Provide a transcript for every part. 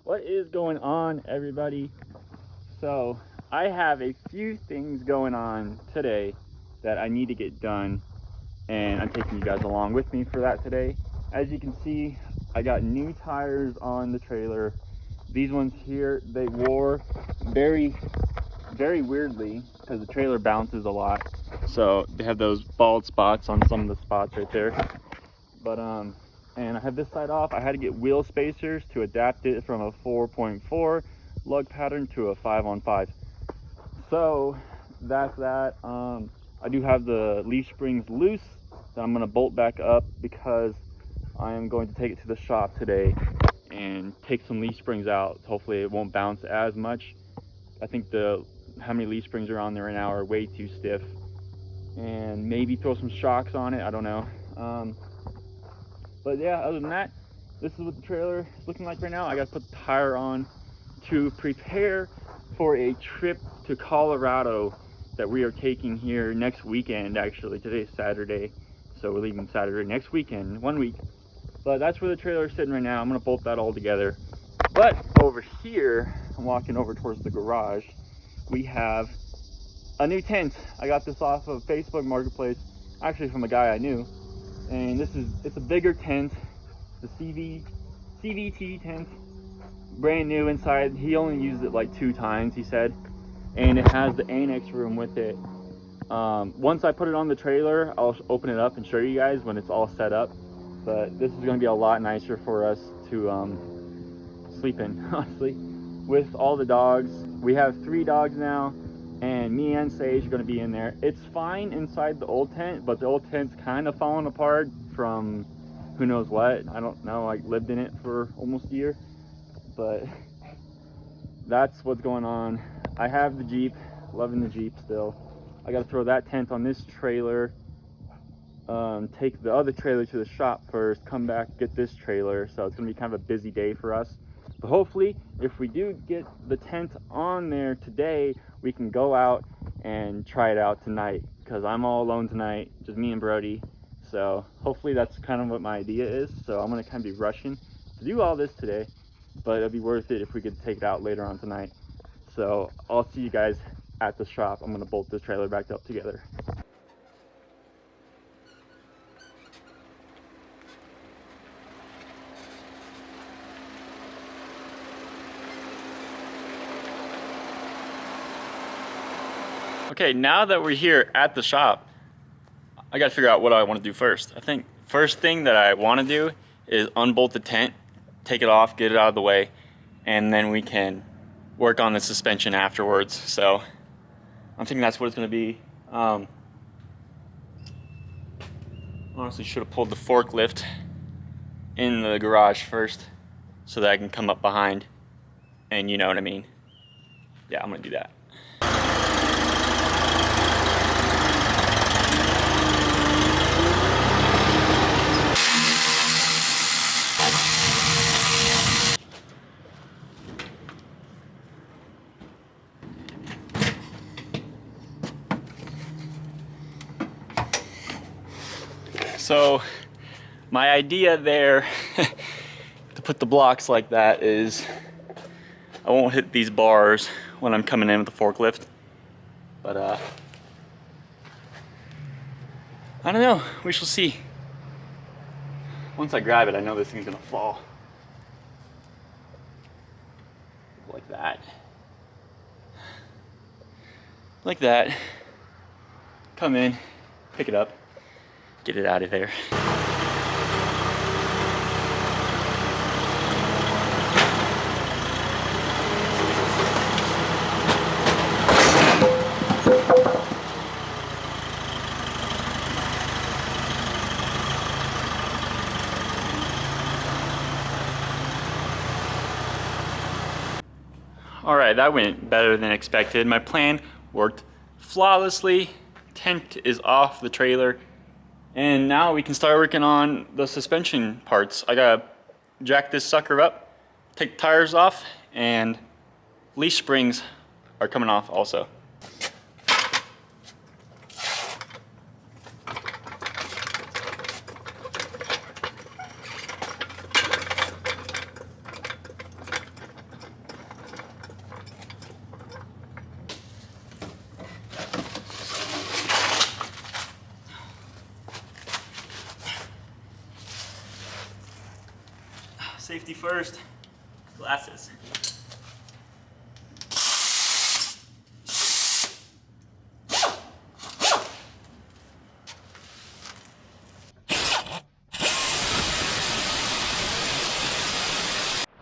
What is going on, everybody? So I have a few things going on today that I need to get done, and I'm taking you guys along with me for that today. As you can see, I got new tires on the trailer. These ones here, they wore very weirdly because the trailer bounces a lot, so they have those bald spots on some of the spots right there. But and I have this side off. I had to get wheel spacers to adapt it from a 4.4 lug pattern to a 5-on-5. So that's that. I do have the leaf springs loose that I'm gonna bolt back up because I am going to take it to the shop today and take some leaf springs out. Hopefully it won't bounce as much. I think how many leaf springs are on there right now are way too stiff, and maybe throw some shocks on it. I don't know. But yeah, other than that, this is what the trailer is looking like right now. I got to put the tire on to prepare for a trip to Colorado that we are taking here next weekend. Actually, today's Saturday, so we're leaving Saturday next weekend, 1 week. But that's where the trailer is sitting right now. I'm gonna bolt that all together. But over here, I'm walking over towards the garage. We have a new tent. I got this off of Facebook Marketplace, actually from a guy I knew. And it's a bigger tent, the CVT tent, brand new inside. He only used it like 2 times, he said, and it has the annex room with it. Once I put it on the trailer, I'll open it up and show you guys when it's all set up. But this is going to be a lot nicer for us to sleep in, honestly. With all the dogs, we have 3 dogs now, and me and Sage are going to be in there. It's fine inside the old tent, but the old tent's kind of falling apart from who knows what. I don't know. I lived in it for almost a year, but that's what's going on. I have the Jeep, loving the Jeep still. I got to throw that tent on this trailer, take the other trailer to the shop first, come back, get this trailer. So it's going to be kind of a busy day for us. But hopefully, if we do get the tent on there today, we can go out and try it out tonight, because I'm all alone tonight, just me and Brody. So hopefully that's kind of what my idea is. So I'm going to kind of be rushing to do all this today, but it'll be worth it if we could take it out later on tonight. So I'll see you guys at the shop. I'm going to bolt this trailer back up together. Okay, now that we're here at the shop, I gotta figure out what I want to do first. I think first thing that I want to do is unbolt the tent, take it off, get it out of the way, and then we can work on the suspension afterwards. So I'm thinking that's what it's gonna be. Honestly, should have pulled the forklift in the garage first so that I can come up behind, and you know what I mean. Yeah, I'm gonna do that. So my idea there to put the blocks like that is I won't hit these bars when I'm coming in with the forklift, but I don't know, we shall see. Once I grab it, I know this thing's gonna fall. Like that. Like that. Come in, pick it up, get it out of there. All right, that went better than expected. My plan worked flawlessly. Tent is off the trailer. And now we can start working on the suspension parts. I gotta jack this sucker up, take the tires off, and leaf springs are coming off also. Safety first. Glasses.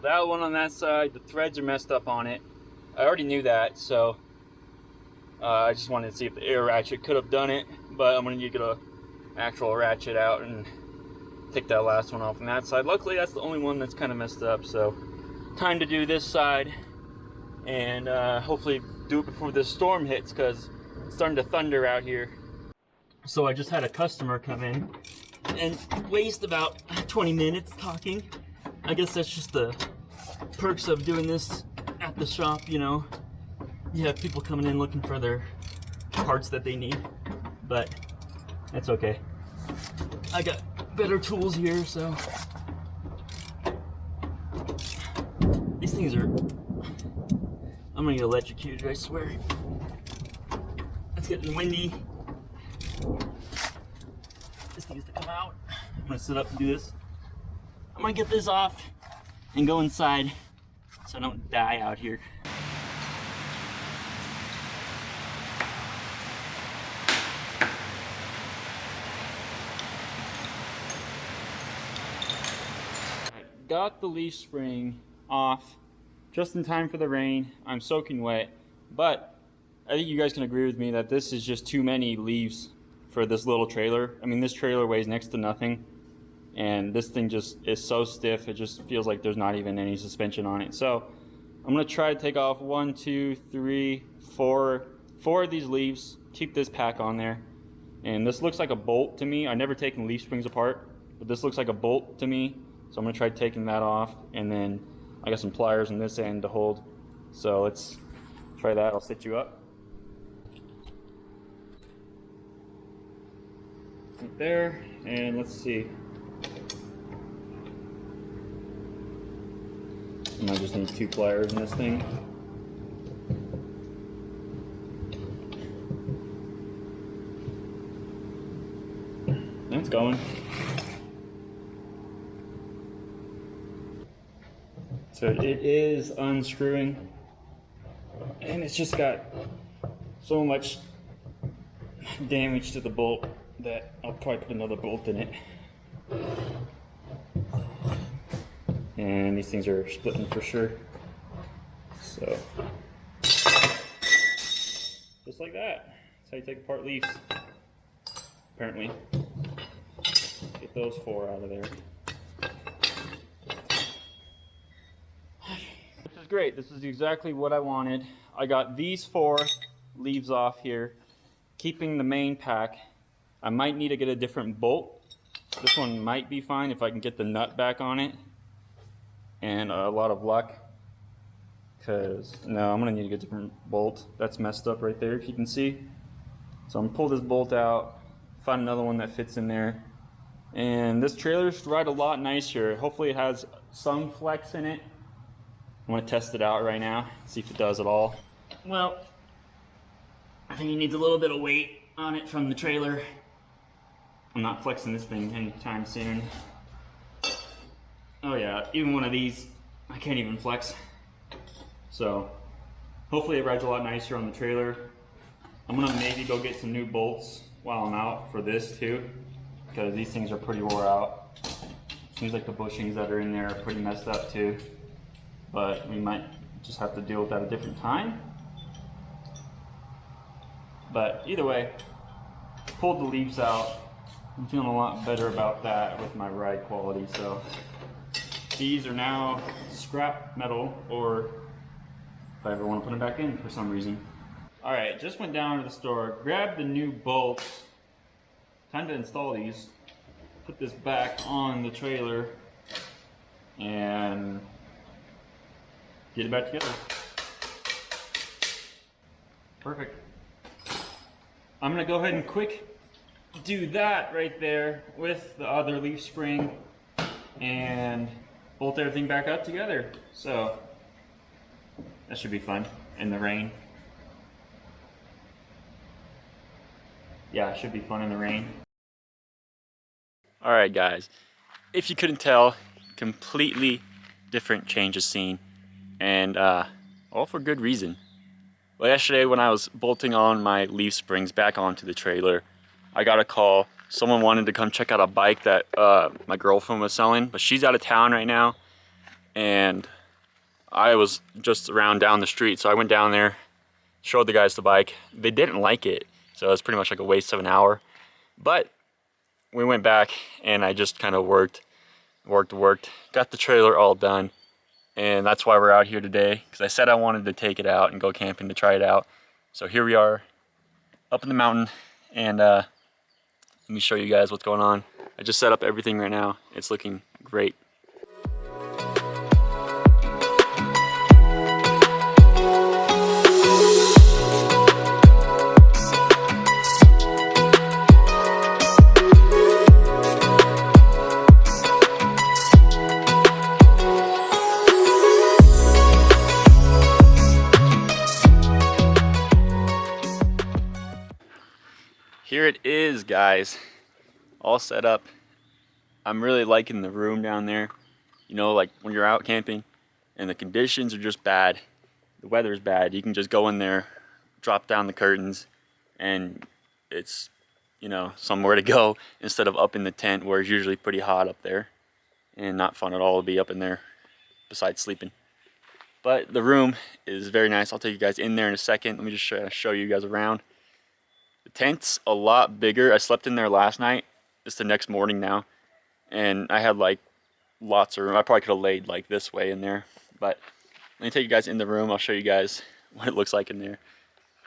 That one on that side, the threads are messed up on it. I already knew that, so I just wanted to see if the air ratchet could have done it, but I'm going to get an actual ratchet out and take that last one off on that side. Luckily, that's the only one that's kind of messed up, so time to do this side and hopefully do it before this storm hits, because it's starting to thunder out here. So I just had a customer come in and waste about 20 minutes talking. I guess that's just the perks of doing this at the shop, you know. You have people coming in looking for their parts that they need, but that's okay. I got better tools here, so. These things are, I'm gonna get electrocuted, I swear. It's getting windy. This needs to come out. I'm gonna sit up and do this. I'm gonna get this off and go inside so I don't die out here. I got the leaf spring off just in time for the rain. I'm soaking wet, but I think you guys can agree with me that this is just too many leaves for this little trailer. I mean, this trailer weighs next to nothing, and this thing just is so stiff, it just feels like there's not even any suspension on it. So I'm gonna try to take off 1, 2, 3, 4 of these leaves, keep this pack on there. And this looks like a bolt to me. I've never taken leaf springs apart, but this looks like a bolt to me. So I'm gonna try taking that off, and then I got some pliers on this end to hold. So let's try that. I'll sit you up. Right there, and let's see. I might just need 2 pliers in this thing. That's going. So it is unscrewing, and it's just got so much damage to the bolt that I'll probably put another bolt in it. And these things are splitting for sure. So, just like that. That's how you take apart leaves. Apparently. Get those 4 out of there. This is great. This is exactly what I wanted. I got these 4 leaves off here, keeping the main pack. I might need to get a different bolt. This one might be fine if I can get the nut back on it. And a lot of luck, because no, I'm gonna need to get a different bolt. That's messed up right there, if you can see. So I'm gonna pull this bolt out, find another one that fits in there. And this trailer's ride a lot nicer. Hopefully it has some flex in it. I'm gonna test it out right now, see if it does at all. Well, I think it needs a little bit of weight on it from the trailer. I'm not flexing this thing anytime soon. Oh yeah, even one of these, I can't even flex. So, hopefully it rides a lot nicer on the trailer. I'm gonna maybe go get some new bolts while I'm out for this too, because these things are pretty wore out. Seems like the bushings that are in there are pretty messed up too. But we might just have to deal with that a different time. But either way, pulled the leaves out. I'm feeling a lot better about that with my ride quality. So these are now scrap metal, or if I ever want to put them back in for some reason. All right, just went down to the store, grabbed the new bolts. Time to install these. Put this back on the trailer and get it back together. Perfect. I'm gonna go ahead and quick do that right there with the other leaf spring and bolt everything back up together. So that should be fun in the rain. Yeah, it should be fun in the rain. All right, guys. If you couldn't tell, completely different change of scene, and all for good reason. Well, yesterday when I was bolting on my leaf springs back onto the trailer, I got a call. Someone wanted to come check out a bike that my girlfriend was selling, but she's out of town right now, and I was just around down the street, so I went down there, showed the guys the bike. They didn't like it, so it was pretty much like a waste of an hour. But we went back, and I just kind of worked, got the trailer all done, and that's why we're out here today, because I said I wanted to take it out and go camping to try it out. So here we are, up in the mountain, and let me show you guys what's going on. I just set up everything right now. It's looking great. Here it is, guys, all set up. I'm really liking the room down there. You know, like when you're out camping and the conditions are just bad, the weather's bad, you can just go in there, drop down the curtains, and it's, you know, somewhere to go instead of up in the tent where it's usually pretty hot up there and not fun at all to be up in there besides sleeping. But the room is very nice. I'll take you guys in there in a second. Let me just show you guys around. The tent's a lot bigger. I slept in there last night. It's the next morning now, and I had like lots of room. I probably could have laid like this way in there, but let me take you guys in the room. I'll show you guys what it looks like in there.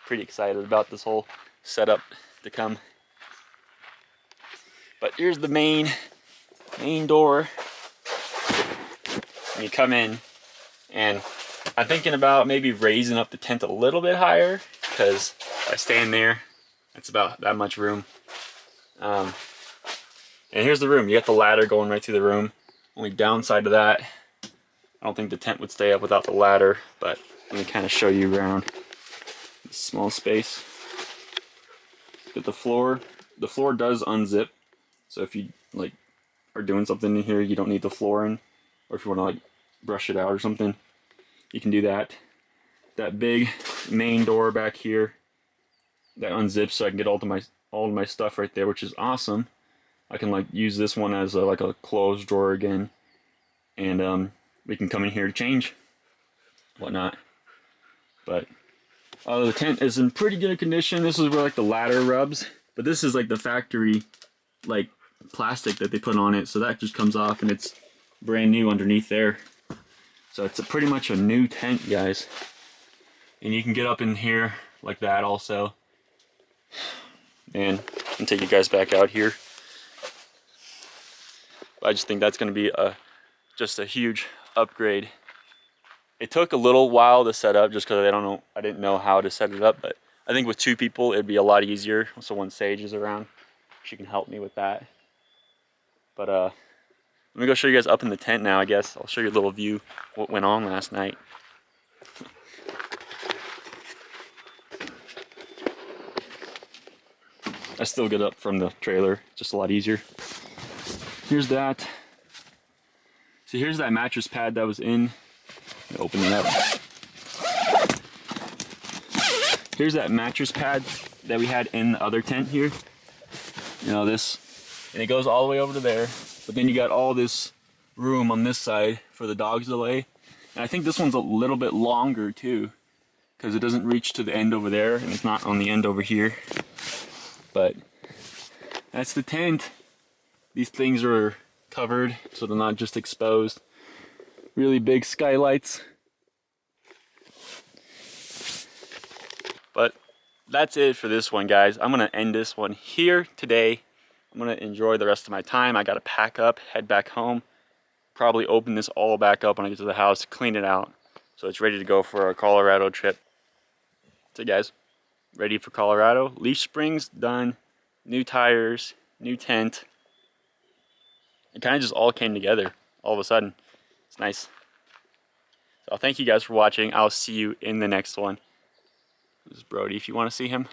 Pretty excited about this whole setup to come. But here's the main door. And you come in, and I'm thinking about maybe raising up the tent a little bit higher, because if I stand there, it's about that much room. And here's the room. You got the ladder going right through the room. Only downside to that, I don't think the tent would stay up without the ladder, but let me kind of show you around this small space. Get the floor. The floor does unzip, so if you like are doing something in here you don't need the floor in, or if you want to like brush it out or something, you can do that. That big main door back here, that unzips, so I can get all of my stuff right there, which is awesome. I can like use this one as like a closed drawer again, and we can come in here to change, whatnot. But the tent is in pretty good condition. This is where like the ladder rubs, but this is like the factory like plastic that they put on it, so that just comes off and it's brand new underneath there. So it's pretty much a new tent, guys, and you can get up in here like that also. And I can take you guys back out here. I just think that's going to be just a huge upgrade. It took a little while to set up just because I didn't know how to set it up, but I think with two people it'd be a lot easier. So when Sage is around, she can help me with that. But let me go show you guys up in the tent now. I guess I'll show you a little view what went on last night. I still get up from the trailer, just a lot easier. Here's that. So here's that mattress pad that was in. Open it up. Here's that mattress pad that we had in the other tent here. You know, this, and it goes all the way over to there. But then you got all this room on this side for the dogs to lay. And I think this one's a little bit longer too, because it doesn't reach to the end over there, and it's not on the end over here. But that's the tent. These things are covered so they're not just exposed. Really big skylights. But that's it for this one, guys. I'm gonna end this one here today. I'm gonna enjoy the rest of my time. I gotta pack up, head back home, probably open this all back up when I get to the house, clean it out, so it's ready to go for our Colorado trip. So guys, ready for Colorado. Leaf springs done, new tires, new tent. It kind of just all came together all of a sudden. It's nice. So thank you guys for watching. I'll see you in the next one. This is Brody if you want to see him.